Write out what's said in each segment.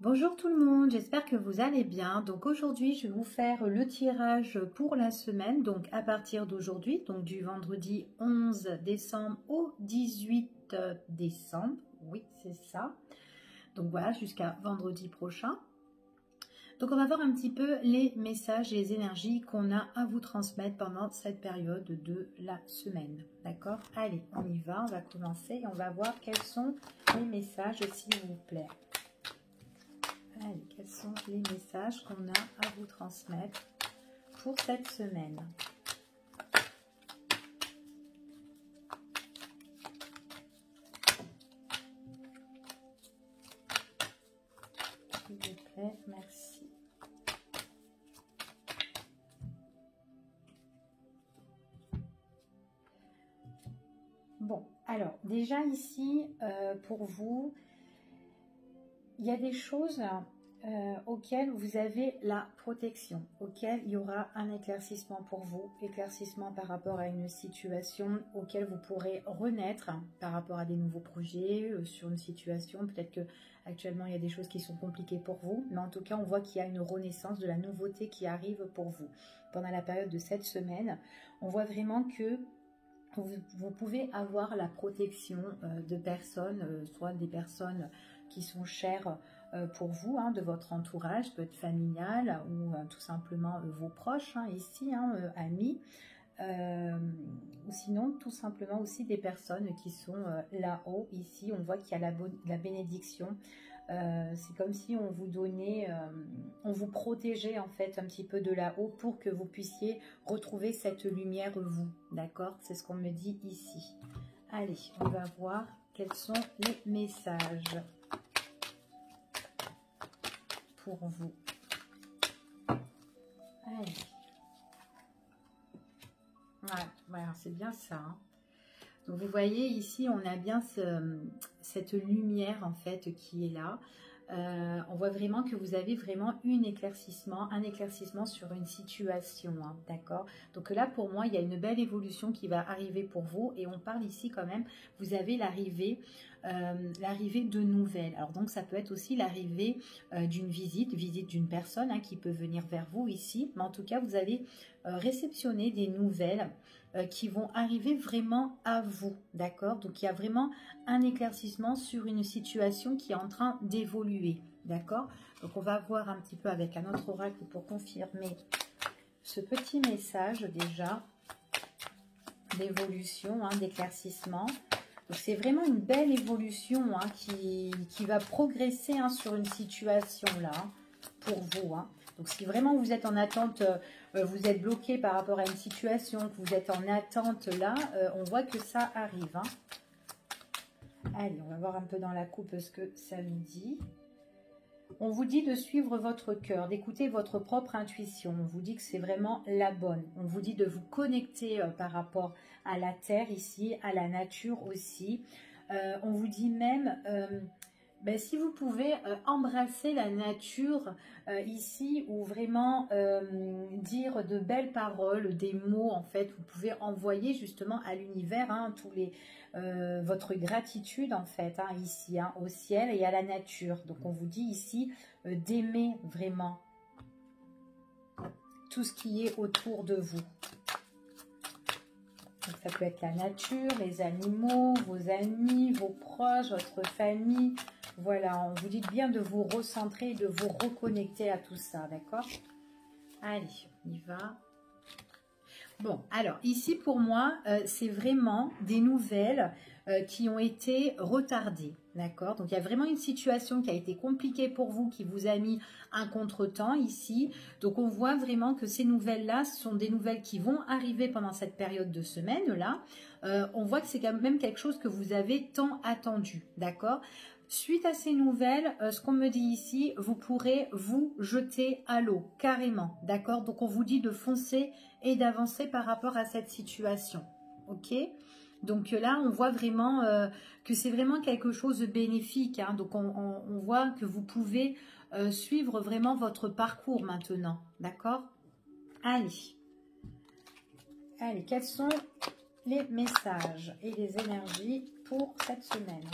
Bonjour tout le monde, j'espère que vous allez bien. Donc aujourd'hui, je vais vous faire le tirage pour la semaine. Donc à partir d'aujourd'hui, donc du vendredi 11 décembre au 18 décembre. Oui, c'est ça. Donc voilà, jusqu'à vendredi prochain. Donc on va voir un petit peu les messages et les énergies qu'on a à vous transmettre pendant cette période de la semaine. D'accord? Allez, on y va, on va commencer et on va voir quels sont les messages s'il vous plaît. Allez, quels sont les messages qu'on a à vous transmettre pour cette semaine? S'il vous plaît, merci. Bon, alors déjà ici, pour vous, il y a des choses auxquelles vous avez la protection, auxquelles il y aura un éclaircissement pour vous, éclaircissement par rapport à une situation auquel vous pourrez renaître par rapport à des nouveaux projets, sur une situation, peut-être que actuellement il y a des choses qui sont compliquées pour vous, mais en tout cas on voit qu'il y a une renaissance de la nouveauté qui arrive pour vous. Pendant la période de cette semaine, on voit vraiment que vous pouvez avoir la protection de personnes, soit des personnes qui sont chères pour vous, de votre entourage, peut être familial ou tout simplement vos proches, ici, amis, ou sinon tout simplement aussi des personnes qui sont là-haut, ici, on voit qu'il y a la bénédiction. C'est comme si on vous donnait, on vous protégeait en fait un petit peu de là-haut pour que vous puissiez retrouver cette lumière vous, d'accord? C'est ce qu'on me dit ici. Allez, on va voir quels sont les messages pour vous. Allez. Ouais, c'est bien ça. Donc vous voyez ici, on a bien cette lumière en fait qui est là. On voit vraiment que vous avez vraiment un éclaircissement sur une situation, d'accord? Donc là, pour moi, il y a une belle évolution qui va arriver pour vous. Et on parle ici quand même, vous avez l'arrivée de nouvelles. Alors donc, ça peut être aussi l'arrivée d'une visite d'une personne qui peut venir vers vous ici. Mais en tout cas, vous allez réceptionner des nouvelles qui vont arriver vraiment à vous, d'accord? Donc, il y a vraiment un éclaircissement sur une situation qui est en train d'évoluer, d'accord? Donc, on va voir un petit peu avec un autre oracle pour confirmer ce petit message déjà d'évolution, d'éclaircissement. Donc, c'est vraiment une belle évolution qui va progresser sur une situation là pour vous. Donc, si vraiment vous êtes en attente, vous êtes bloqué par rapport à une situation, que vous êtes en attente là, on voit que ça arrive. Allez, on va voir un peu dans la coupe ce que ça nous dit. On vous dit de suivre votre cœur, d'écouter votre propre intuition. On vous dit que c'est vraiment la bonne. On vous dit de vous connecter par rapport à la terre ici, à la nature aussi. On vous dit même... si vous pouvez embrasser la nature ici ou vraiment dire de belles paroles, des mots en fait, vous pouvez envoyer justement à l'univers votre gratitude en fait ici au ciel et à la nature. Donc on vous dit ici d'aimer vraiment tout ce qui est autour de vous. Donc ça peut être la nature, les animaux, vos amis, vos proches, votre famille. Voilà, on vous dit bien de vous recentrer et de vous reconnecter à tout ça, d'accord? Allez, on y va. Bon, alors ici pour moi, c'est vraiment des nouvelles qui ont été retardées, d'accord? Donc il y a vraiment une situation qui a été compliquée pour vous, qui vous a mis un contretemps ici. Donc on voit vraiment que ces nouvelles-là, ce sont des nouvelles qui vont arriver pendant cette période de semaine-là. On voit que c'est quand même quelque chose que vous avez tant attendu, d'accord? Suite à ces nouvelles, ce qu'on me dit ici, vous pourrez vous jeter à l'eau, carrément, d'accord? Donc on vous dit de foncer et d'avancer par rapport à cette situation, ok? Donc là, on voit vraiment que c'est vraiment quelque chose de bénéfique, donc on voit que vous pouvez suivre vraiment votre parcours maintenant, d'accord? Allez, quels sont les messages et les énergies pour cette semaine ?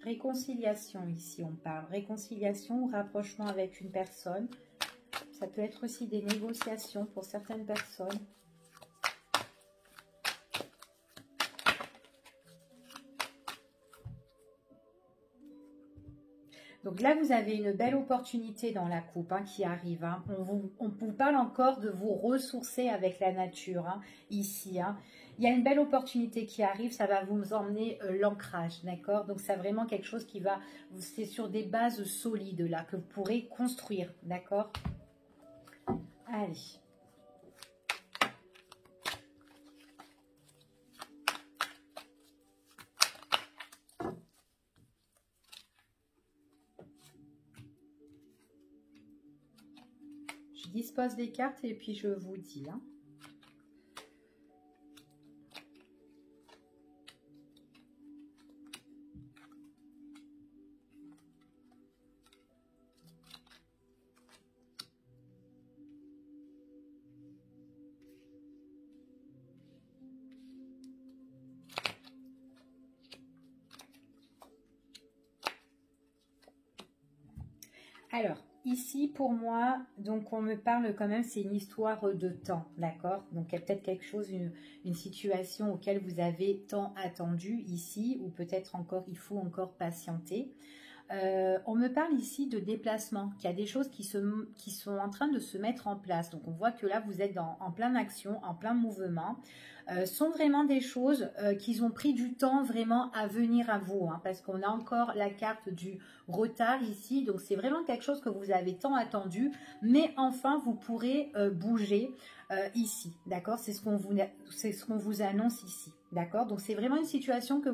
Réconciliation, ici on parle. Réconciliation ou rapprochement avec une personne. Ça peut être aussi des négociations pour certaines personnes. Donc là, vous avez une belle opportunité dans la coupe hein, qui arrive. Hein. On vous parle encore de vous ressourcer avec la nature, hein, ici. Hein. Il y a une belle opportunité qui arrive, ça va vous emmener l'ancrage, d'accord? Donc c'est vraiment quelque chose qui va, c'est sur des bases solides là, que vous pourrez construire, d'accord? Allez. Je dispose des cartes et puis je vous dis. Hein. Alors, ici, pour moi, donc on me parle quand même, c'est une histoire de temps, d'accord? Donc, il y a peut-être quelque chose, une situation auquel vous avez tant attendu ici, ou peut-être encore, il faut encore patienter. On me parle ici de déplacement, qu'il y a des choses qui sont en train de se mettre en place. Donc, on voit que là, vous êtes en pleine action, en plein mouvement. Sont vraiment des choses qui ont pris du temps vraiment à venir à vous, hein, parce qu'on a encore la carte du retard ici, donc c'est vraiment quelque chose que vous avez tant attendu, mais enfin vous pourrez bouger ici, d'accord? C'est ce qu'on vous annonce ici, d'accord? Donc c'est vraiment une situation que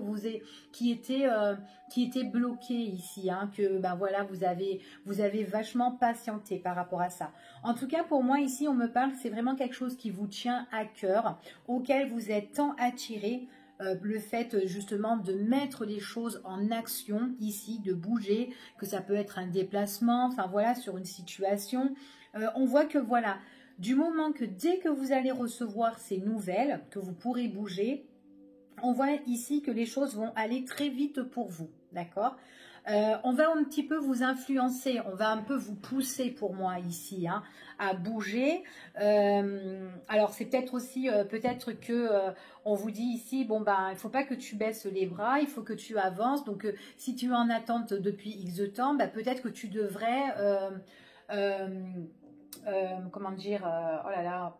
qui était bloquée ici, hein, que ben voilà, vous avez vachement patienté par rapport à ça. En tout cas pour moi ici on me parle, c'est vraiment quelque chose qui vous tient à cœur, auquel vous êtes tant attiré, le fait justement de mettre les choses en action ici, de bouger, que ça peut être un déplacement, enfin voilà, sur une situation. On voit que voilà, du moment que dès que vous allez recevoir ces nouvelles, que vous pourrez bouger, on voit ici que les choses vont aller très vite pour vous, d'accord? On va un petit peu vous influencer, on va un peu vous pousser pour moi ici, hein, à bouger. Alors c'est peut-être aussi, peut-être que on vous dit ici, bon ben il faut pas que tu baisses les bras, il faut que tu avances. Donc si tu es en attente depuis X temps, ben, peut-être que tu devrais, comment dire, oh là là.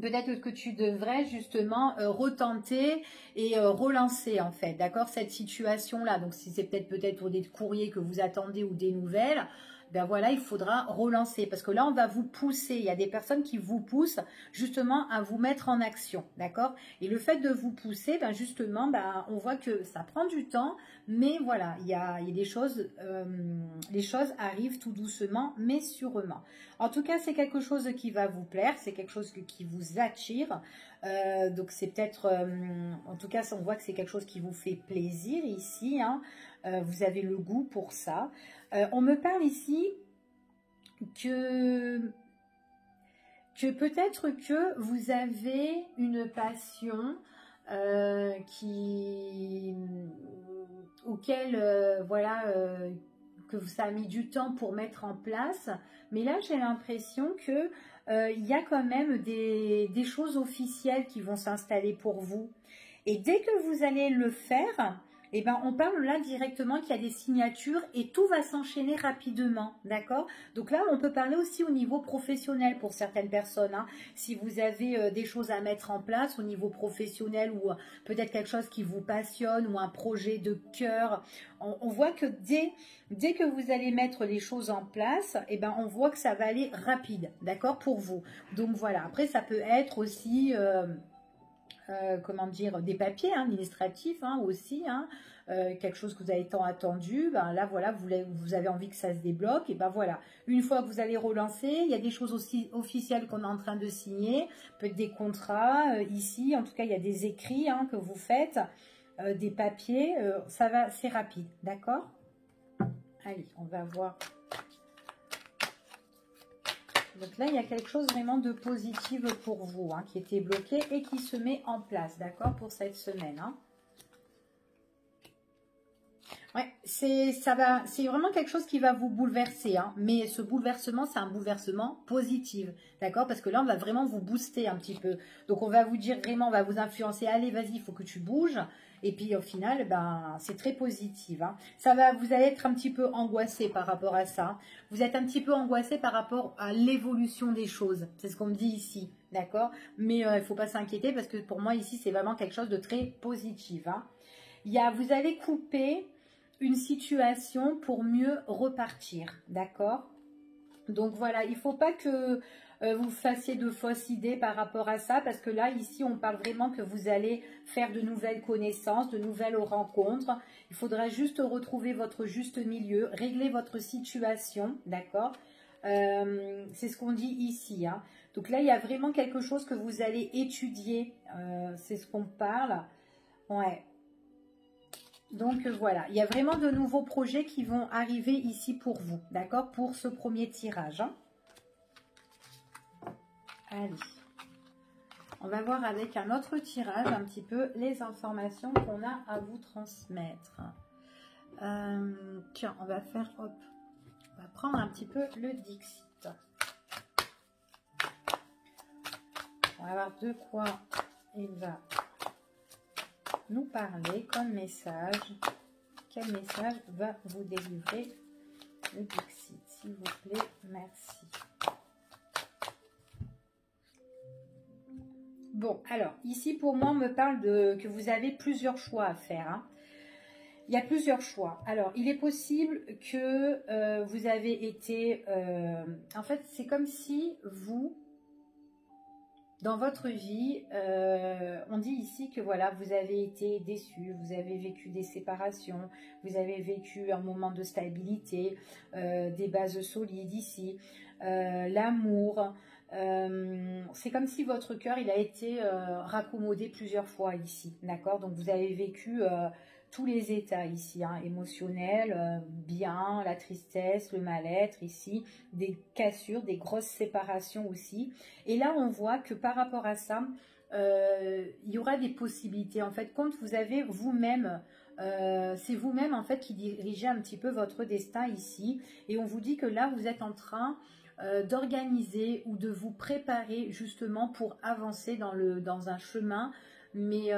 Peut-être que tu devrais justement retenter et relancer en fait, d'accord, cette situation-là. Donc si c'est peut-être pour des courriers que vous attendez ou des nouvelles, ben voilà, il faudra relancer parce que là on va vous pousser. Il y a des personnes qui vous poussent justement à vous mettre en action, d'accord. Et le fait de vous pousser, ben justement, ben on voit que ça prend du temps, mais voilà, il y a des choses, les choses arrivent tout doucement, mais sûrement. En tout cas, c'est quelque chose qui va vous plaire, c'est quelque chose qui vous attire. Donc c'est peut-être, en tout cas, on voit que c'est quelque chose qui vous fait plaisir ici. Hein. Vous avez le goût pour ça. On me parle ici que peut-être que vous avez une passion auquel, voilà, que ça a mis du temps pour mettre en place. Mais là, j'ai l'impression que il y a quand même des choses officielles qui vont s'installer pour vous. Et dès que vous allez le faire, eh ben, on parle là directement qu'il y a des signatures et tout va s'enchaîner rapidement, d'accord? Donc là, on peut parler aussi au niveau professionnel pour certaines personnes. Hein. Si vous avez des choses à mettre en place au niveau professionnel ou peut-être quelque chose qui vous passionne ou un projet de cœur, on voit que dès que vous allez mettre les choses en place, eh ben, on voit que ça va aller rapide, d'accord, pour vous. Donc voilà, après ça peut être aussi... comment dire, des papiers administratifs hein, aussi, hein, quelque chose que vous avez tant attendu, ben là voilà, vous avez envie que ça se débloque, et ben voilà, une fois que vous allez relancer, il y a des choses aussi officielles qu'on est en train de signer, peut-être des contrats, ici, en tout cas il y a des écrits hein, que vous faites, des papiers, ça va, c'est rapide, d'accord? Allez, on va voir. Donc là, il y a quelque chose vraiment de positif pour vous, hein, qui était bloqué et qui se met en place, d'accord, pour cette semaine. Hein. Ouais, c'est vraiment quelque chose qui va vous bouleverser, hein. Mais ce bouleversement, c'est un bouleversement positif, d'accord? Parce que là, on va vraiment vous booster un petit peu. Donc, on va vous dire vraiment, on va vous influencer. Allez, vas-y, il faut que tu bouges. Et puis, au final, ben, c'est très positif, hein. Vous allez être un petit peu angoissé par rapport à ça. Vous êtes un petit peu angoissé par rapport à l'évolution des choses. C'est ce qu'on me dit ici, d'accord? Mais il ne faut pas s'inquiéter parce que pour moi, ici, c'est vraiment quelque chose de très positif, hein. Vous allez couper une situation pour mieux repartir, d'accord? Donc voilà, il ne faut pas que vous fassiez de fausses idées par rapport à ça, parce que là, ici, on parle vraiment que vous allez faire de nouvelles connaissances, de nouvelles rencontres. Il faudra juste retrouver votre juste milieu, régler votre situation, d'accord? C'est ce qu'on dit ici, hein. Donc là, il y a vraiment quelque chose que vous allez étudier, c'est ce qu'on parle. Ouais. Donc voilà, il y a vraiment de nouveaux projets qui vont arriver ici pour vous, d'accord? Pour ce premier tirage, hein. Allez, on va voir avec un autre tirage un petit peu les informations qu'on a à vous transmettre. Tiens, on va faire, hop, on va prendre un petit peu le Dixit. On va voir de quoi il va nous parler comme message. Quel message va vous délivrer le Dixit, s'il vous plaît? Merci. Bon, alors, ici, pour moi, on me parle que vous avez plusieurs choix à faire, hein. Il y a plusieurs choix. Alors, il est possible que vous avez été... en fait, c'est comme si vous... Dans votre vie, on dit ici que voilà, vous avez été déçu, vous avez vécu des séparations, vous avez vécu un moment de stabilité, des bases solides ici, l'amour. C'est comme si votre cœur, il a été raccommodé plusieurs fois ici, d'accord? Donc vous avez vécu tous les états ici, hein, émotionnels, bien, la tristesse, le mal-être ici, des cassures, des grosses séparations aussi. Et là, on voit que par rapport à ça, il y aura des possibilités. En fait, quand vous avez vous-même, c'est vous-même en fait qui dirigez un petit peu votre destin ici. Et on vous dit que là, vous êtes en train d'organiser ou de vous préparer justement pour avancer dans un chemin, mais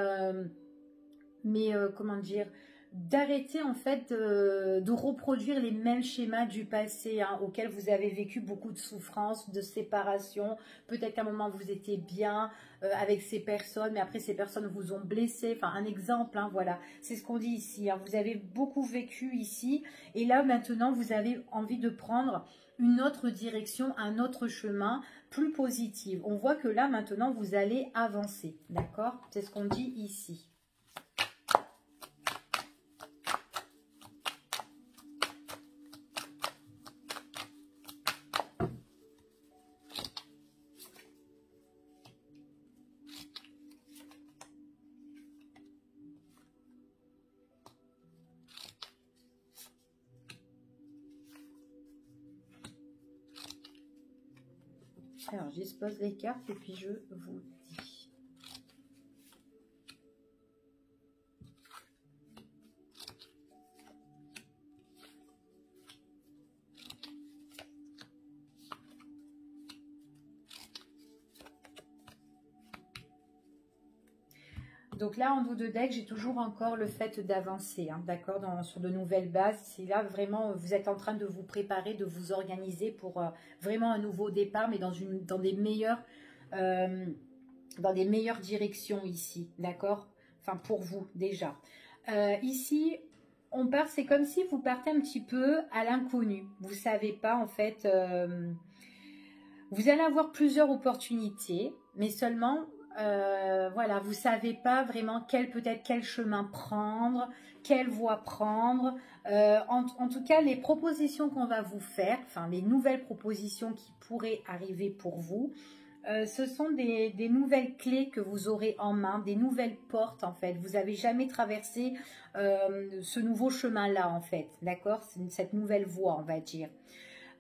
comment dire, d'arrêter en fait de reproduire les mêmes schémas du passé, hein, auxquels vous avez vécu beaucoup de souffrances, de séparation. Peut-être qu'à un moment vous étiez bien avec ces personnes, mais après ces personnes vous ont blessé. Enfin, un exemple, hein, voilà, c'est ce qu'on dit ici, hein. Vous avez beaucoup vécu ici, et là maintenant vous avez envie de prendre une autre direction, un autre chemin plus positif. On voit que là maintenant vous allez avancer, d'accord? C'est ce qu'on dit ici. Alors, je dispose les cartes et puis je vous dis. Donc là, en dos de deck, j'ai toujours encore le fait d'avancer, hein, d'accord, sur de nouvelles bases. C'est là vraiment, vous êtes en train de vous préparer, de vous organiser pour vraiment un nouveau départ, mais dans des meilleures directions ici, d'accord? Enfin, pour vous, déjà. Ici, on part, c'est comme si vous partez un petit peu à l'inconnu. Vous ne savez pas, en fait, vous allez avoir plusieurs opportunités, mais seulement... voilà, vous savez pas vraiment quel chemin prendre, quelle voie prendre. En tout cas, les propositions qu'on va vous faire, enfin les nouvelles propositions qui pourraient arriver pour vous, ce sont des nouvelles clés que vous aurez en main, des nouvelles portes en fait. Vous n'avez jamais traversé ce nouveau chemin-là en fait, d'accord? Cette nouvelle voie, on va dire.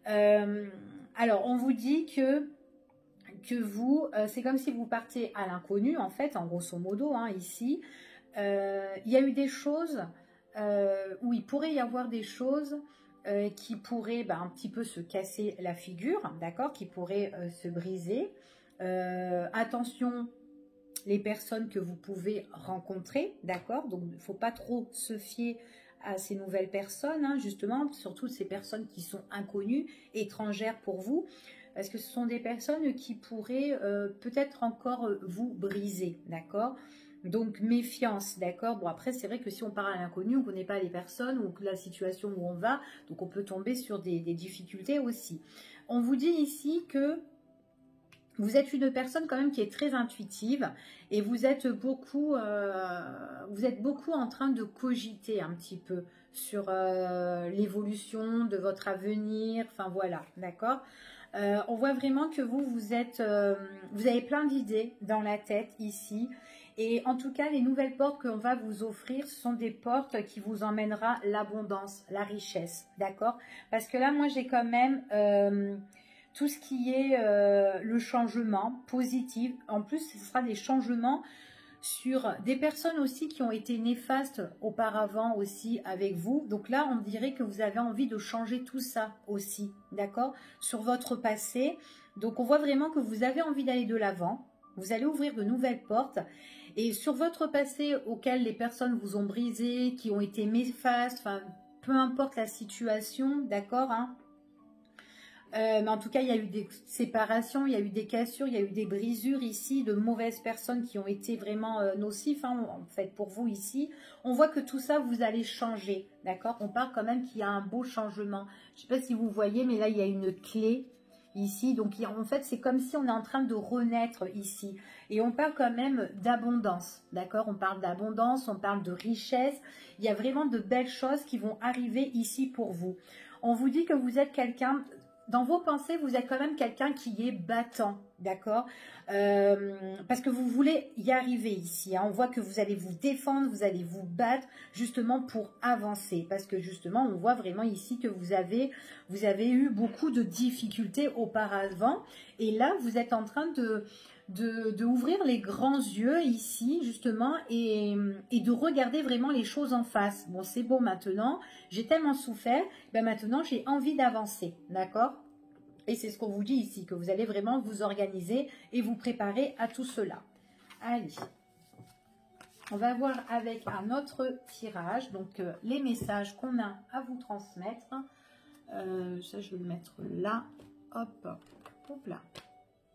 Alors, on vous dit que vous, c'est comme si vous partez à l'inconnu, en fait, en grosso modo, hein, ici. Il y a eu des choses où il pourrait y avoir des choses qui pourraient un petit peu se casser la figure, d'accord, qui pourraient se briser. Attention, les personnes que vous pouvez rencontrer, d'accord, donc il ne faut pas trop se fier à ces nouvelles personnes, hein, justement, surtout ces personnes qui sont inconnues, étrangères pour vous, parce que ce sont des personnes qui pourraient peut-être encore vous briser, d'accord. Donc méfiance, d'accord. Bon, après c'est vrai que si on part à l'inconnu, on ne connaît pas les personnes ou la situation où on va, donc on peut tomber sur des difficultés aussi. On vous dit ici que vous êtes une personne quand même qui est très intuitive et vous êtes beaucoup en train de cogiter un petit peu sur l'évolution de votre avenir, enfin voilà, d'accord. On voit vraiment que vous avez plein d'idées dans la tête ici. Et en tout cas, les nouvelles portes qu'on va vous offrir, ce sont des portes qui vous emmènera l'abondance, la richesse, d'accord? Parce que là, moi, j'ai quand même tout ce qui est le changement positif. En plus, ce sera des changements sur des personnes aussi qui ont été néfastes auparavant aussi avec vous. Donc là, on dirait que vous avez envie de changer tout ça aussi, d'accord? Sur votre passé. Donc on voit vraiment que vous avez envie d'aller de l'avant. Vous allez ouvrir de nouvelles portes. Et sur votre passé auquel les personnes vous ont brisé, qui ont été néfastes, enfin, peu importe la situation, d'accord, hein, mais en tout cas, il y a eu des séparations, il y a eu des cassures, il y a eu des brisures ici, de mauvaises personnes qui ont été vraiment nocifs, hein, en fait, pour vous ici. On voit que tout ça, vous allez changer, d'accord? On parle quand même qu'il y a un beau changement. Je ne sais pas si vous voyez, mais là, il y a une clé ici. Donc, en fait, c'est comme si on est en train de renaître ici. Et on parle quand même d'abondance, d'accord? On parle d'abondance, on parle de richesse. Il y a vraiment de belles choses qui vont arriver ici pour vous. On vous dit que vous êtes quelqu'un... Dans vos pensées, vous êtes quand même quelqu'un qui est battant, d'accord, parce que vous voulez y arriver ici. Hein. On voit que vous allez vous défendre, vous allez vous battre justement pour avancer. Parce que justement, on voit vraiment ici que vous avez eu beaucoup de difficultés auparavant. Et là, vous êtes en train de ouvrir les grands yeux ici justement et de regarder vraiment les choses en face. Bon, c'est bon maintenant, j'ai tellement souffert, ben maintenant j'ai envie d'avancer, d'accord? Et c'est ce qu'on vous dit ici, que vous allez vraiment vous organiser et vous préparer à tout cela. Allez, on va voir avec un autre tirage, donc les messages qu'on a à vous transmettre. Ça, je vais le mettre là, hop, hop là.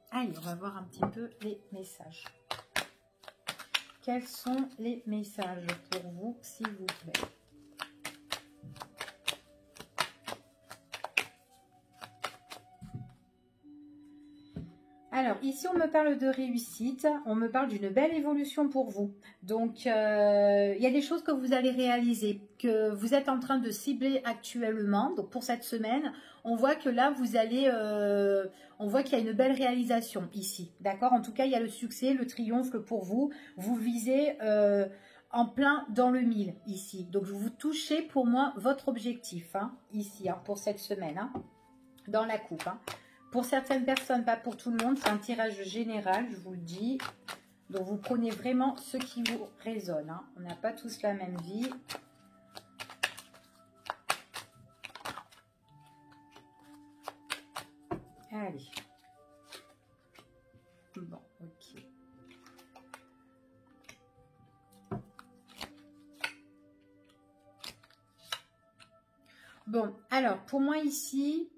Allez, on va voir un petit peu les messages. Quels sont les messages pour vous, s'il vous plaît? Alors, ici, on me parle de réussite, on me parle d'une belle évolution pour vous. Donc, il y a des choses que vous allez réaliser, que vous êtes en train de cibler actuellement. Donc, pour cette semaine, on voit que là, vous allez... on voit qu'il y a une belle réalisation ici, d'accord? En tout cas, il y a le succès, le triomphe pour vous. Vous visez en plein dans le mille ici. Donc, vous touchez pour moi votre objectif, hein, ici, hein, pour cette semaine, hein, dans la coupe, hein. Pour certaines personnes, pas pour tout le monde, c'est un tirage général, je vous le dis. Donc, vous prenez vraiment ce qui vous résonne, hein. On n'a pas tous la même vie. Allez. Bon, ok. Bon, alors, pour moi ici...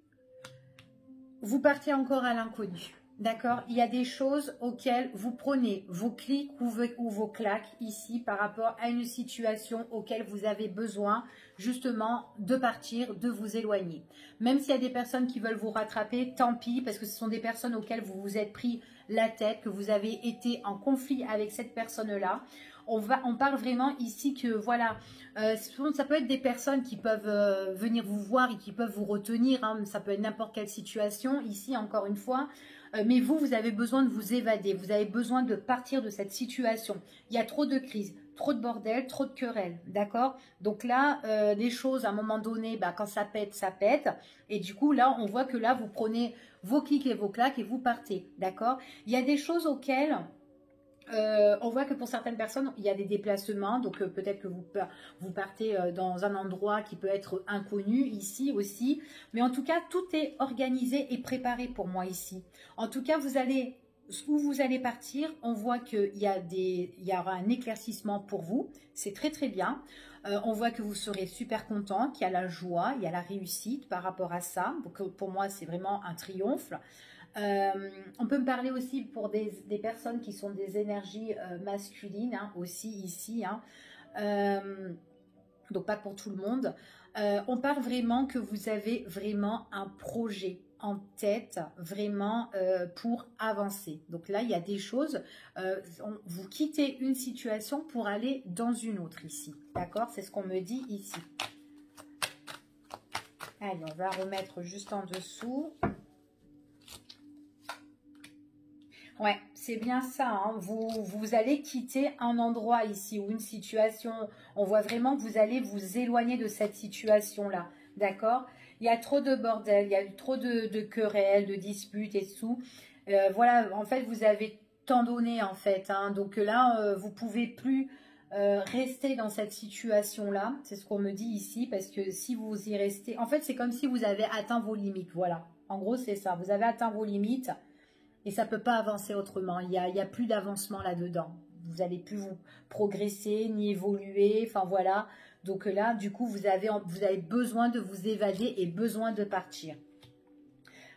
Vous partez encore à l'inconnu, d'accord? Il y a des choses auxquelles vous prenez vos clics ou vos claques ici par rapport à une situation auquel vous avez besoin justement de partir, de vous éloigner. Même s'il y a des personnes qui veulent vous rattraper, tant pis, parce que ce sont des personnes auxquelles vous vous êtes pris la tête, que vous avez été en conflit avec cette personne-là. On parle vraiment ici que voilà, ça peut être des personnes qui peuvent venir vous voir et qui peuvent vous retenir, hein, ça peut être n'importe quelle situation, ici encore une fois, mais vous avez besoin de vous évader, vous avez besoin de partir de cette situation. Il y a trop de crises, trop de bordel, trop de querelles, d'accord? Donc là, les choses à un moment donné, bah, quand ça pète, et du coup là, on voit que là, vous prenez vos clics et vos claques et vous partez, d'accord? Il y a des choses auxquelles... On voit que pour certaines personnes, il y a des déplacements, donc peut-être que vous partez dans un endroit qui peut être inconnu, ici aussi. Mais en tout cas, tout est organisé et préparé pour moi ici. En tout cas, où vous allez partir, on voit qu'il y aura un éclaircissement pour vous. C'est très très bien. On voit que vous serez super content, qu'il y a la joie, il y a la réussite par rapport à ça. Donc pour moi, c'est vraiment un triomphe. On peut me parler aussi pour des personnes qui sont des énergies masculines, hein, aussi ici, hein. Donc pas pour tout le monde. On parle vraiment que vous avez vraiment un projet en tête, vraiment pour avancer. Donc là, il y a des choses, vous quittez une situation pour aller dans une autre ici. D'accord? C'est ce qu'on me dit ici. Allez, on va remettre juste en dessous. Ouais, c'est bien ça, hein. Vous allez quitter un endroit ici ou une situation. On voit vraiment que vous allez vous éloigner de cette situation-là. D'accord? Il y a trop de bordel, il y a trop de querelles, de disputes et tout. Voilà, en fait, vous avez tant donné, en fait, hein. Donc là, vous pouvez plus rester dans cette situation-là. C'est ce qu'on me dit ici, parce que si vous y restez... En fait, c'est comme si vous avez atteint vos limites, voilà. En gros, c'est ça. Vous avez atteint vos limites. Et ça ne peut pas avancer autrement. Il y a plus d'avancement là-dedans. Vous n'allez plus vous progresser, ni évoluer. Enfin, voilà. Donc là, du coup, vous avez besoin de vous évader et besoin de partir.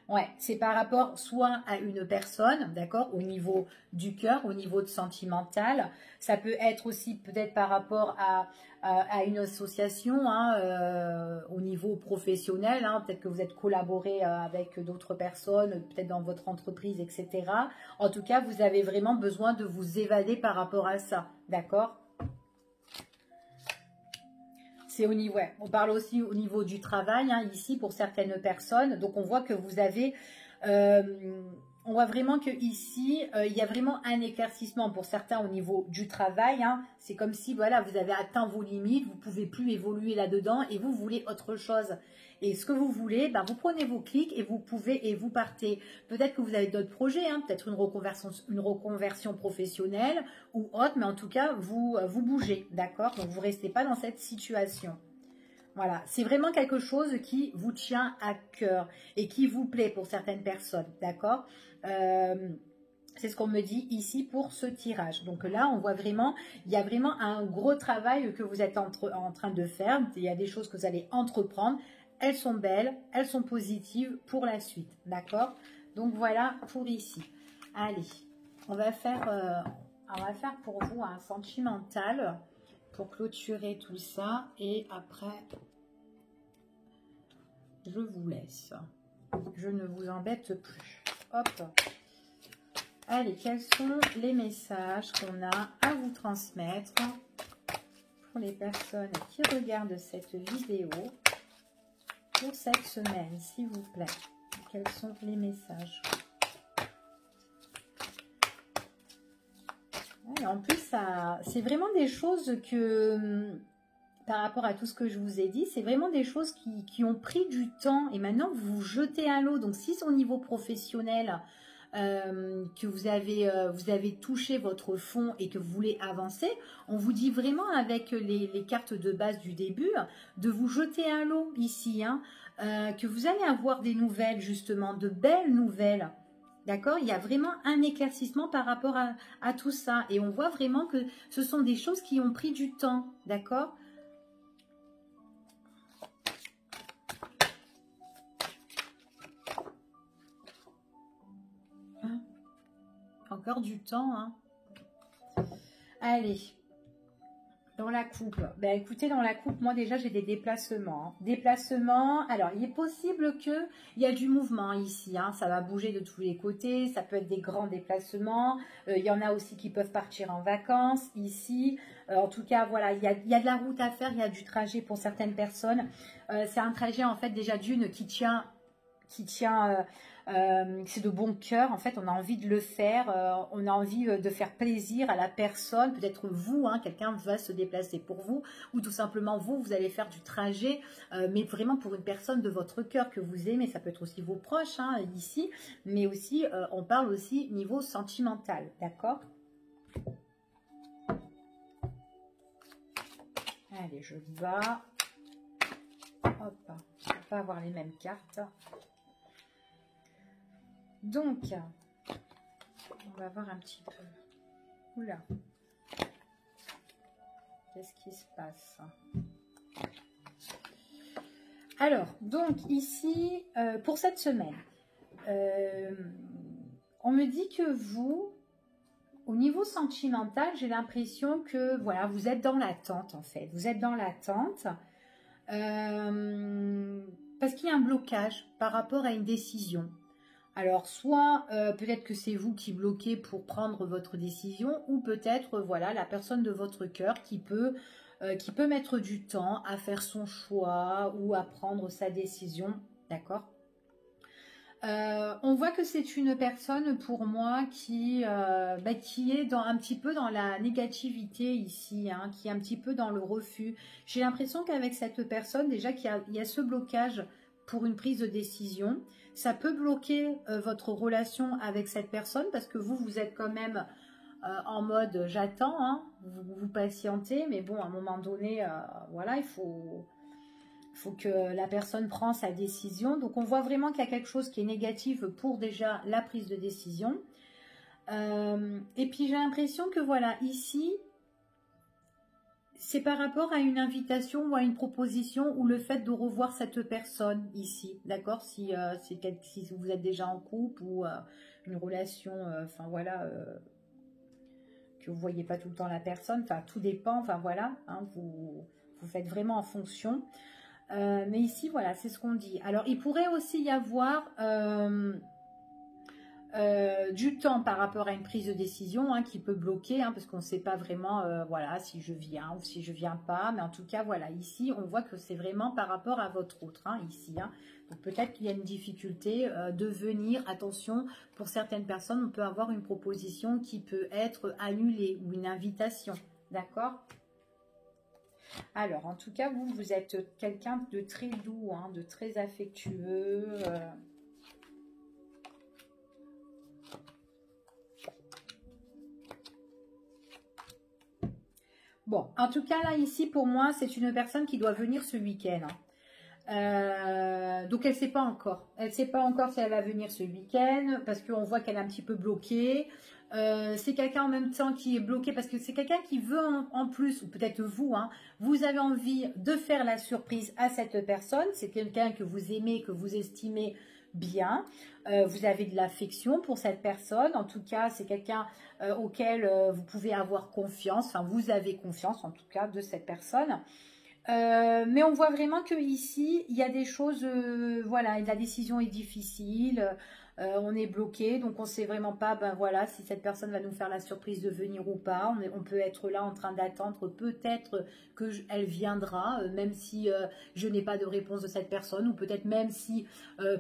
Ouais, c'est par rapport soit à une personne, d'accord, au niveau du cœur, au niveau de sentimental. Ça peut être aussi peut-être par rapport à une association, hein, au niveau professionnel. Hein, peut-être que vous êtes collaboré avec d'autres personnes, peut-être dans votre entreprise, etc. En tout cas, vous avez vraiment besoin de vous évader par rapport à ça, d'accord? C'est au niveau, ouais. On parle aussi au niveau du travail, hein, ici, pour certaines personnes. Donc, on voit que vous avez... on voit vraiment que ici, il y a vraiment un éclaircissement pour certains au niveau du travail. Hein. C'est comme si, voilà, vous avez atteint vos limites, vous ne pouvez plus évoluer là-dedans et vous voulez autre chose. Et ce que vous voulez, ben, vous prenez vos clics et vous pouvez et vous partez. Peut-être que vous avez d'autres projets, hein, peut-être une reconversion professionnelle ou autre, mais en tout cas, vous bougez, d'accord? Donc, vous ne restez pas dans cette situation. Voilà, c'est vraiment quelque chose qui vous tient à cœur et qui vous plaît pour certaines personnes, d'accord? C'est ce qu'on me dit ici pour ce tirage. Donc là, on voit vraiment, il y a vraiment un gros travail que vous êtes en train de faire. Il y a des choses que vous allez entreprendre. Elles sont belles, elles sont positives pour la suite, d'accord? Donc voilà pour ici. Allez, on va faire pour vous un sentimental pour clôturer tout ça. Et après, je vous laisse. Je ne vous embête plus. Hop. Allez, quels sont les messages qu'on a à vous transmettre pour les personnes qui regardent cette vidéo pour cette semaine, s'il vous plaît? Quels sont les messages? Ouais, en plus, c'est vraiment des choses que, par rapport à tout ce que je vous ai dit, c'est vraiment des choses qui ont pris du temps et maintenant vous vous jetez à l'eau. Donc, si c'est au niveau professionnel, que vous avez touché votre fond et que vous voulez avancer, on vous dit vraiment avec les cartes de base du début de vous jeter à l'eau ici, hein, que vous allez avoir des nouvelles, justement, de belles nouvelles. D'accord? Il y a vraiment un éclaircissement par rapport à tout ça. Et on voit vraiment que ce sont des choses qui ont pris du temps. D'accord? Encore du temps, hein. Allez, dans la coupe. Ben, écoutez, dans la coupe, moi déjà j'ai des déplacements. Hein. Déplacements, alors il est possible qu'il y a du mouvement ici. Hein. Ça va bouger de tous les côtés, ça peut être des grands déplacements. Il y en a aussi qui peuvent partir en vacances ici. En tout cas, voilà, il y a de la route à faire, il y a du trajet pour certaines personnes. C'est un trajet en fait déjà d'une qui tient c'est de bon cœur, en fait on a envie de le faire, on a envie de faire plaisir à la personne, peut-être vous, hein, quelqu'un va se déplacer pour vous, ou tout simplement vous allez faire du trajet, mais vraiment pour une personne de votre cœur que vous aimez, ça peut être aussi vos proches, hein, ici, mais aussi on parle aussi niveau sentimental, d'accord? Allez, je bats. Hop, on va pas avoir les mêmes cartes. Donc, on va voir un petit peu. Oula. Qu'est-ce qui se passe? Alors, donc ici, pour cette semaine, on me dit que vous, au niveau sentimental, j'ai l'impression que, voilà, vous êtes dans l'attente, en fait. Vous êtes dans l'attente parce qu'il y a un blocage par rapport à une décision. Alors, soit peut-être que c'est vous qui bloquez pour prendre votre décision, ou peut-être, voilà, la personne de votre cœur qui peut mettre du temps à faire son choix ou à prendre sa décision, d'accord? On voit que c'est une personne pour moi qui est un petit peu dans la négativité ici, hein, qui est un petit peu dans le refus. J'ai l'impression qu'avec cette personne, déjà qu'il y a ce blocage pour une prise de décision. Ça peut bloquer votre relation avec cette personne parce que vous êtes quand même en mode j'attends, hein, vous patientez, mais bon, à un moment donné, voilà, il faut que la personne prenne sa décision. Donc, on voit vraiment qu'il y a quelque chose qui est négatif pour déjà la prise de décision. Et puis, j'ai l'impression que, voilà, ici, c'est par rapport à une invitation ou à une proposition ou le fait de revoir cette personne ici, d'accord? Si vous êtes déjà en couple ou une relation, enfin, voilà, que vous ne voyez pas tout le temps la personne, enfin, tout dépend, enfin, voilà, hein, vous faites vraiment en fonction. Mais ici, voilà, c'est ce qu'on dit. Alors, il pourrait aussi y avoir du temps par rapport à une prise de décision hein, qui peut bloquer, hein, parce qu'on ne sait pas vraiment, voilà, si je viens ou si je viens pas. Mais en tout cas, voilà, ici, on voit que c'est vraiment par rapport à votre autre, hein, ici. Hein. Donc, peut-être qu'il y a une difficulté de venir. Attention, pour certaines personnes, on peut avoir une proposition qui peut être annulée ou une invitation, d'accord ? Alors, en tout cas, vous êtes quelqu'un de très doux, hein, de très affectueux. Bon, en tout cas, là, ici, pour moi, c'est une personne qui doit venir ce week-end. Hein. Donc, elle ne sait pas encore. Elle ne sait pas encore si elle va venir ce week-end parce qu'on voit qu'elle est un petit peu bloquée. C'est quelqu'un en même temps qui est bloqué parce que c'est quelqu'un qui veut en plus, ou peut-être vous, hein, vous avez envie de faire la surprise à cette personne. C'est quelqu'un que vous aimez, que vous estimez bien. Vous avez de l'affection pour cette personne. En tout cas, c'est quelqu'un auquel vous pouvez avoir confiance. Enfin, vous avez confiance en tout cas de cette personne. Mais on voit vraiment que ici il y a des choses, voilà, la décision est difficile, on est bloqué, donc on ne sait vraiment pas, ben voilà, si cette personne va nous faire la surprise de venir ou pas. On peut être là en train d'attendre, peut-être qu'elle viendra, même si je n'ai pas de réponse de cette personne, ou peut-être même si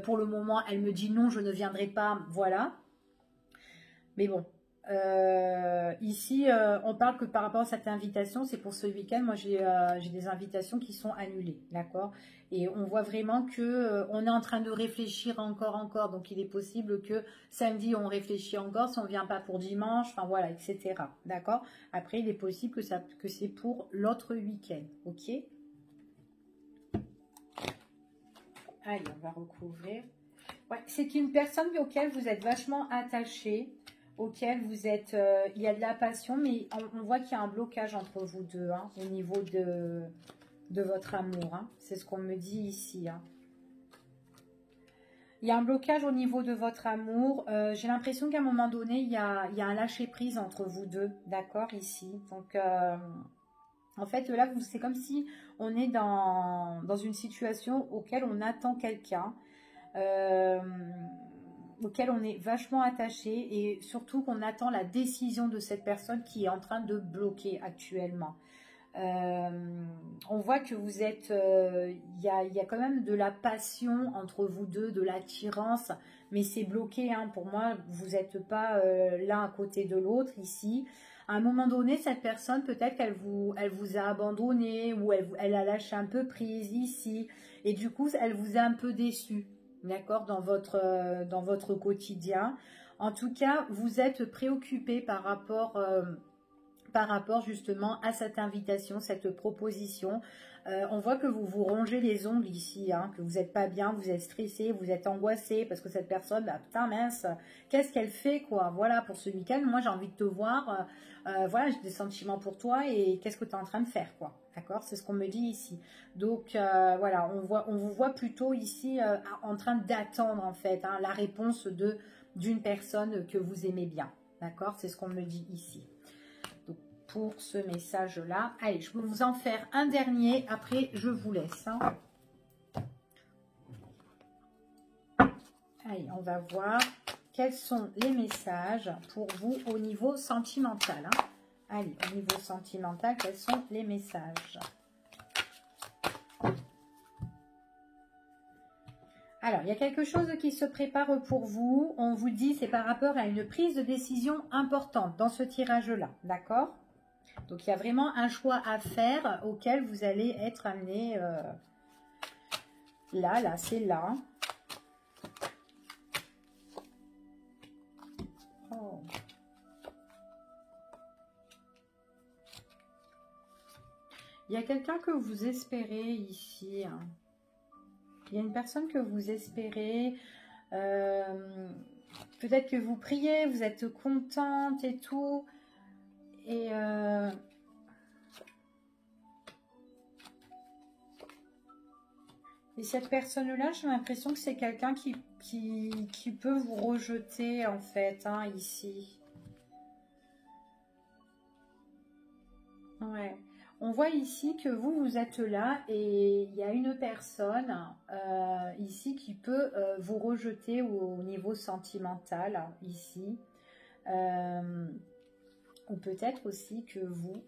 pour le moment elle me dit non, je ne viendrai pas, voilà. Mais bon. Ici, on parle que par rapport à cette invitation, c'est pour ce week-end. Moi, j'ai des invitations qui sont annulées, d'accord? Et on voit vraiment que on est en train de réfléchir encore. Donc, il est possible que samedi, on réfléchit encore, si on vient pas pour dimanche, enfin voilà, etc. D'accord? Après, il est possible que c'est pour l'autre week-end, ok? Allez, on va recouvrir. Ouais, c'est une personne auquel vous êtes vachement attaché, auquel vous êtes, il y a de la passion, mais on voit qu'il y a un blocage entre vous deux, hein, au niveau de votre amour. Hein. C'est ce qu'on me dit ici. Hein. Il y a un blocage au niveau de votre amour. J'ai l'impression qu'à un moment donné, il y a un lâcher-prise entre vous deux, d'accord, ici. Donc, en fait, là, c'est comme si on est dans une situation auquel on attend quelqu'un. Auquel on est vachement attaché et surtout qu'on attend la décision de cette personne qui est en train de bloquer actuellement. On voit que vous êtes, y a quand même de la passion entre vous deux, de l'attirance, mais c'est bloqué, hein, pour moi, vous n'êtes pas l'un à côté de l'autre ici. À un moment donné, cette personne, peut-être qu'elle vous a abandonné ou elle a lâché un peu prise ici et du coup, elle vous a un peu déçu. D'accord, dans votre quotidien. En tout cas, vous êtes préoccupé par rapport par rapport justement à cette invitation, cette proposition. On voit que vous vous rongez les ongles ici, hein, que vous n'êtes pas bien, vous êtes stressé, vous êtes angoissé, parce que cette personne, bah, putain mince, qu'est-ce qu'elle fait quoi? Voilà, pour ce week-end, moi j'ai envie de te voir, voilà, j'ai des sentiments pour toi, et qu'est-ce que tu es en train de faire quoi? D'accord, c'est ce qu'on me dit ici. Donc voilà, on vous voit plutôt ici en train d'attendre en fait, hein, la réponse d'une personne que vous aimez bien. D'accord, c'est ce qu'on me dit ici. Donc pour ce message-là, allez, je vais vous en faire un dernier, après je vous laisse. Hein. Allez, on va voir quels sont les messages pour vous au niveau sentimental. Hein. Allez, au niveau sentimental, quels sont les messages? Alors, il y a quelque chose qui se prépare pour vous. On vous dit, c'est par rapport à une prise de décision importante dans ce tirage-là. D'accord? Donc, il y a vraiment un choix à faire auquel vous allez être amené. Là, c'est là. Oh. Il y a quelqu'un que vous espérez ici. Il y a une personne que vous espérez. Peut-être que vous priez, vous êtes contente et tout. Et cette personne-là, j'ai l'impression que c'est quelqu'un qui peut vous rejeter, en fait, hein, ici. Ouais. On voit ici que vous êtes là et il y a une personne ici qui peut vous rejeter au niveau sentimental, ici. Ou peut-être aussi que vous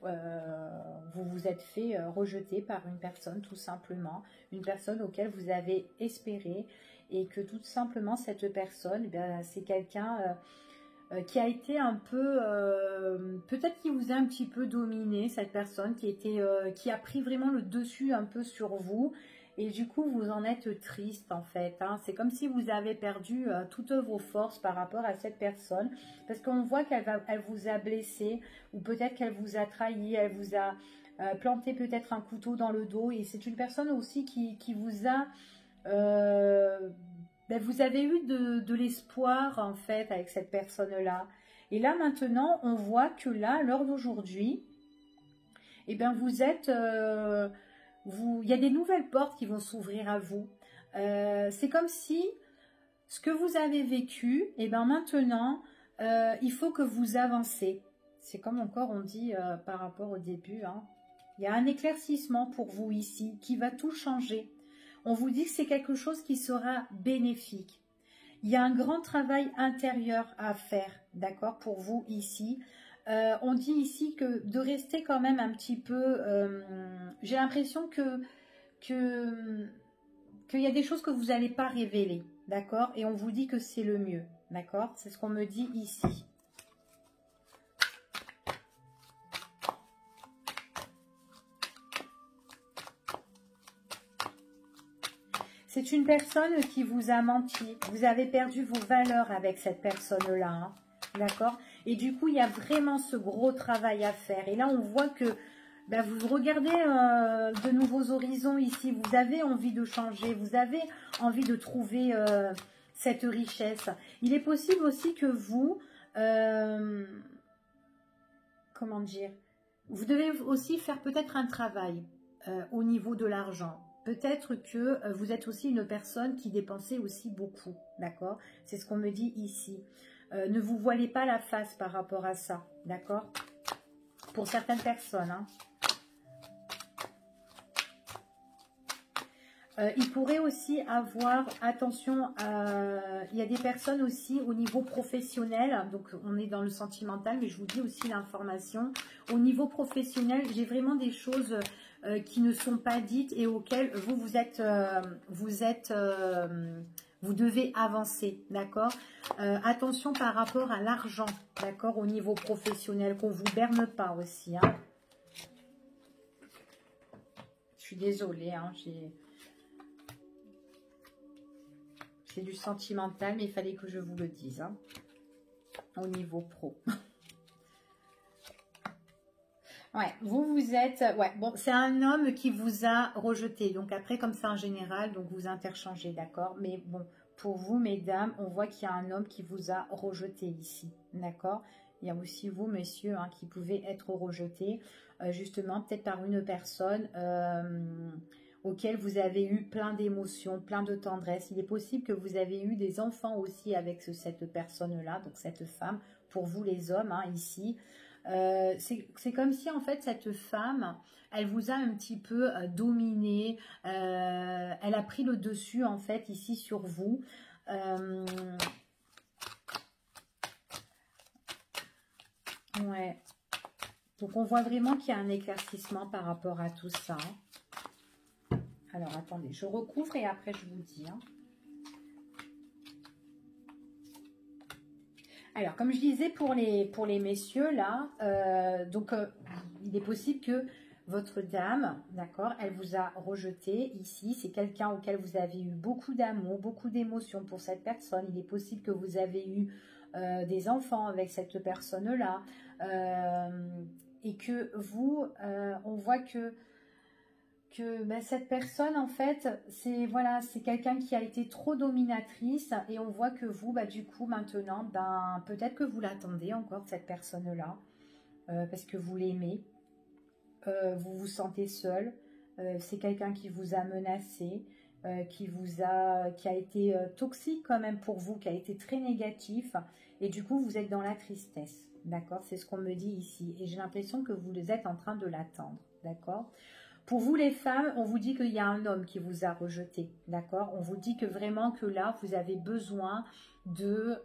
vous êtes fait rejeter par une personne, tout simplement. Une personne auquel vous avez espéré et que tout simplement cette personne, c'est quelqu'un qui a été un peu, peut-être qui vous a un petit peu dominé, cette personne qui a pris vraiment le dessus un peu sur vous. Et du coup, vous en êtes triste en fait. Hein. C'est comme si vous avez perdu toutes vos forces par rapport à cette personne. Parce qu'on voit elle vous a blessé ou peut-être qu'elle vous a trahi, elle vous a planté peut-être un couteau dans le dos. Et c'est une personne aussi qui vous a... vous avez eu de l'espoir en fait avec cette personne-là. Et là maintenant, on voit que là, à l'heure d'aujourd'hui, vous êtes... il y a des nouvelles portes qui vont s'ouvrir à vous. C'est comme si ce que vous avez vécu, maintenant, il faut que vous avancez. C'est comme encore on dit par rapport au début. Hein. Il y a un éclaircissement pour vous ici qui va tout changer. On vous dit que c'est quelque chose qui sera bénéfique. Il y a un grand travail intérieur à faire, d'accord, pour vous ici. On dit ici que de rester quand même un petit peu... j'ai l'impression qu'il y a des choses que vous n'allez pas révéler, d'accord? Et on vous dit que c'est le mieux, d'accord? C'est ce qu'on me dit ici. C'est une personne qui vous a menti. Vous avez perdu vos valeurs avec cette personne-là, hein, d'accord? Et du coup, il y a vraiment ce gros travail à faire. Et là, on voit que vous regardez de nouveaux horizons ici. Vous avez envie de changer. Vous avez envie de trouver cette richesse. Il est possible aussi que vous... comment dire? Vous devez aussi faire peut-être un travail au niveau de l'argent. Peut-être que vous êtes aussi une personne qui dépensez aussi beaucoup, d'accord? C'est ce qu'on me dit ici. Ne vous voilez pas la face par rapport à ça, d'accord? Pour certaines personnes, hein. Il pourrait aussi avoir, attention, il y a des personnes aussi au niveau professionnel, donc on est dans le sentimental, mais je vous dis aussi l'information. Au niveau professionnel, j'ai vraiment des choses qui ne sont pas dites et auxquelles vous devez avancer, d'accord? Attention par rapport à l'argent, d'accord, au niveau professionnel, qu'on ne vous berne pas aussi, hein. Je suis désolée, hein, c'est du sentimental, mais il fallait que je vous le dise, hein, au niveau pro. Ouais, vous êtes... Ouais, bon, c'est un homme qui vous a rejeté. Donc après, comme ça en général, donc vous interchangez, d'accord? Mais bon, pour vous, mesdames, on voit qu'il y a un homme qui vous a rejeté ici, d'accord? Il y a aussi vous, messieurs, hein, qui pouvez être rejetés, justement, peut-être par une personne auquel vous avez eu plein d'émotions, plein de tendresse. Il est possible que vous avez eu des enfants aussi avec cette personne-là, donc cette femme, pour vous les hommes, hein, ici. C'est comme si en fait cette femme, elle vous a un petit peu dominé, elle a pris le dessus en fait ici sur vous. Ouais. Donc on voit vraiment qu'il y a un éclaircissement par rapport à tout ça. Alors attendez, je recouvre et après je vous dis. Hein. Alors, comme je disais pour les messieurs, là, il est possible que votre dame, d'accord, elle vous a rejeté ici. C'est quelqu'un auquel vous avez eu beaucoup d'amour, beaucoup d'émotions pour cette personne. Il est possible que vous avez eu des enfants avec cette personne-là. Et que vous, on voit que cette personne, en fait, c'est voilà, c'est quelqu'un qui a été trop dominatrice et on voit que vous, du coup, maintenant, peut-être que vous l'attendez encore, cette personne-là, parce que vous l'aimez, vous vous sentez seul, c'est quelqu'un qui vous a menacé, qui a été toxique quand même pour vous, qui a été très négatif et du coup, vous êtes dans la tristesse, d'accord? C'est ce qu'on me dit ici et j'ai l'impression que vous êtes en train de l'attendre, d'accord? Pour vous les femmes, on vous dit qu'il y a un homme qui vous a rejeté, d'accord? On vous dit que vraiment que là, vous avez besoin de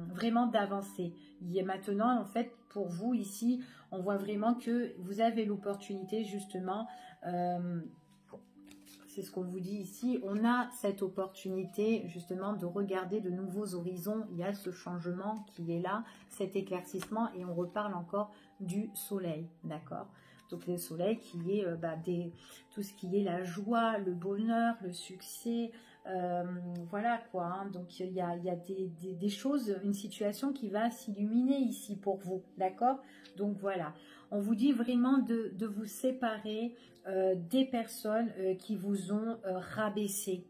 vraiment d'avancer. Maintenant, en fait, pour vous ici, on voit vraiment que vous avez l'opportunité justement, c'est ce qu'on vous dit ici, on a cette opportunité justement de regarder de nouveaux horizons. Il y a ce changement qui est là, cet éclaircissement et on reparle encore du soleil, d'accord? Donc le soleil qui est tout ce qui est la joie, le bonheur, le succès, voilà quoi. Hein. Donc il y a des choses, une situation qui va s'illuminer ici pour vous, d'accord? Donc voilà, on vous dit vraiment de vous séparer des personnes qui vous ont rabaissé,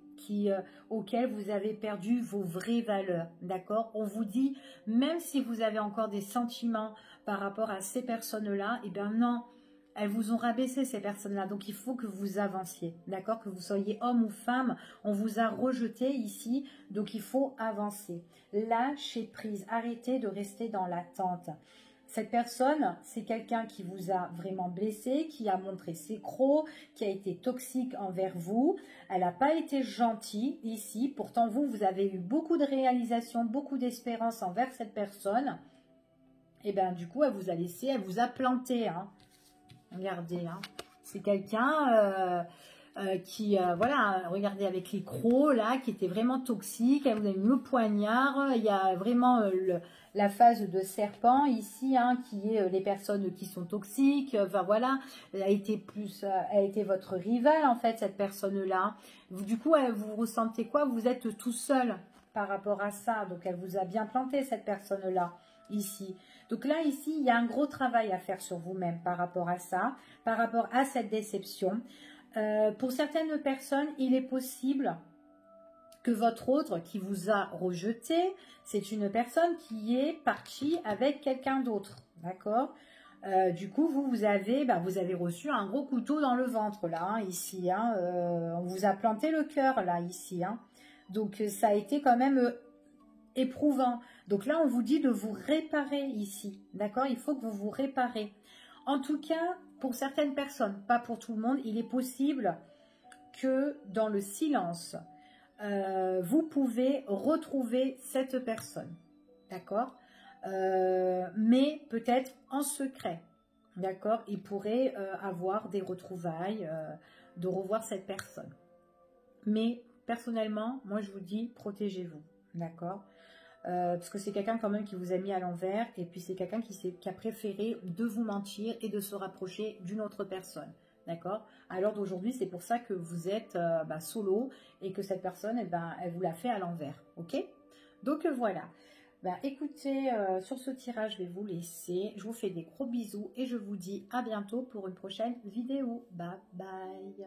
auxquelles vous avez perdu vos vraies valeurs, d'accord? On vous dit, même si vous avez encore des sentiments par rapport à ces personnes-là, eh bien non, elles vous ont rabaissé ces personnes-là, donc il faut que vous avanciez, d'accord? Que vous soyez homme ou femme, on vous a rejeté ici, donc il faut avancer. Lâchez prise, arrêtez de rester dans l'attente. Cette personne, c'est quelqu'un qui vous a vraiment blessé, qui a montré ses crocs, qui a été toxique envers vous. Elle n'a pas été gentille ici, pourtant vous avez eu beaucoup de réalisations, beaucoup d'espérance envers cette personne. Et bien du coup, elle vous a laissé, elle vous a planté, hein. Regardez, hein. C'est quelqu'un qui, voilà, regardez avec les crocs, là, qui était vraiment toxique. Elle vous a mis le poignard. Il y a vraiment la phase de serpent ici, hein, qui est les personnes qui sont toxiques. Enfin, voilà, elle a été votre rivale, en fait, cette personne-là. Du coup, vous ressentez quoi? Vous êtes tout seul par rapport à ça. Donc, elle vous a bien planté, cette personne-là, ici. Donc là, ici, il y a un gros travail à faire sur vous-même par rapport à ça, par rapport à cette déception. Pour certaines personnes, il est possible que votre autre qui vous a rejeté, c'est une personne qui est partie avec quelqu'un d'autre, d'accord? Du coup, vous avez reçu un gros couteau dans le ventre, là, hein, ici. Hein, on vous a planté le cœur, là, ici. Hein. Donc, ça a été quand même éprouvant. Donc là, on vous dit de vous réparer ici, d'accord? Il faut que vous vous réparez. En tout cas, pour certaines personnes, pas pour tout le monde, il est possible que dans le silence, vous pouvez retrouver cette personne, d'accord? Mais peut-être en secret, d'accord? Il pourrait avoir des retrouvailles, de revoir cette personne. Mais personnellement, moi je vous dis, protégez-vous, d'accord? Parce que c'est quelqu'un quand même qui vous a mis à l'envers et puis c'est quelqu'un qui a préféré de vous mentir et de se rapprocher d'une autre personne, d'accord? À l'heure d'aujourd'hui, c'est pour ça que vous êtes solo et que cette personne, elle vous l'a fait à l'envers, ok? Donc voilà. Ben, écoutez, sur ce tirage, je vais vous laisser. Je vous fais des gros bisous et je vous dis à bientôt pour une prochaine vidéo. Bye bye.